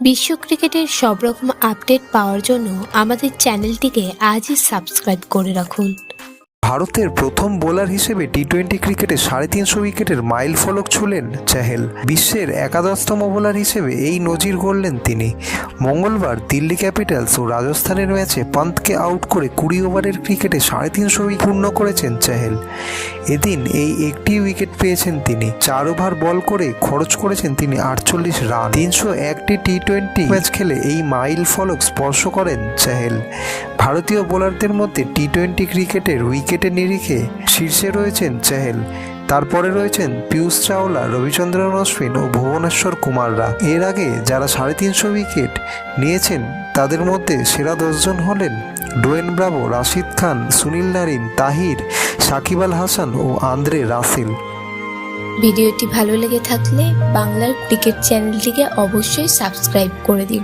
বিশ্ব ক্রিকেটের সব রকম আপডেট পাওয়ার জন্য আমাদের চ্যানেলটিকে আজই সাবস্ক্রাইব করে রাখুন। ভারতের প্রথম বোলার হিসেবে টি-20 ক্রিকেটে 350 উইকেটের মাইল ফলক ছুঁলেন চাহেল। বিশ্বের একাদশতম বোলার হিসেবে এই নজির গড়লেন তিনি। মঙ্গলবার দিল্লি ক্যাপিটালস ও রাজস্থানের ম্যাচে পান্তকে আউট করে 20 ওভারের ক্রিকেটে 350 উইকেট পূর্ণ করেছেন চাহেল। এদিন এই একটি উইকেট পেয়েছেন তিনি। 4 ওভার বল করে খরচ করেছেন তিনি 48 রান। 301টি টি-20 ম্যাচ খেলে এই মাইল ফলক স্পর্শ করেন চাহেল। ভারতীয় বোলারদের মধ্যে টি-20 ক্রিকেটের উইকেটের নিরিখে শীর্ষে রয়েছেন চাহেল। তারপরে রয়েছেন পীয়ূষ চাওলা, রবিচন্দ্রন অশ্বিন ও ভুবনেশ্বর কুমাররা। এর আগে যারা 350 উইকেট নিয়েছেন তাদের মধ্যে সেরা 10 জন হলেন Dwayne Bravo, Rashid Khan, Sunil Narine, Tahir, Shakib Al Hasan ও আন্দ্রে রাসেল। ভিডিওটি ভালো লেগে থাকলে বাংলার ক্রিকেট চ্যানেলটিকে অবশ্যই সাবস্ক্রাইব করে দিন।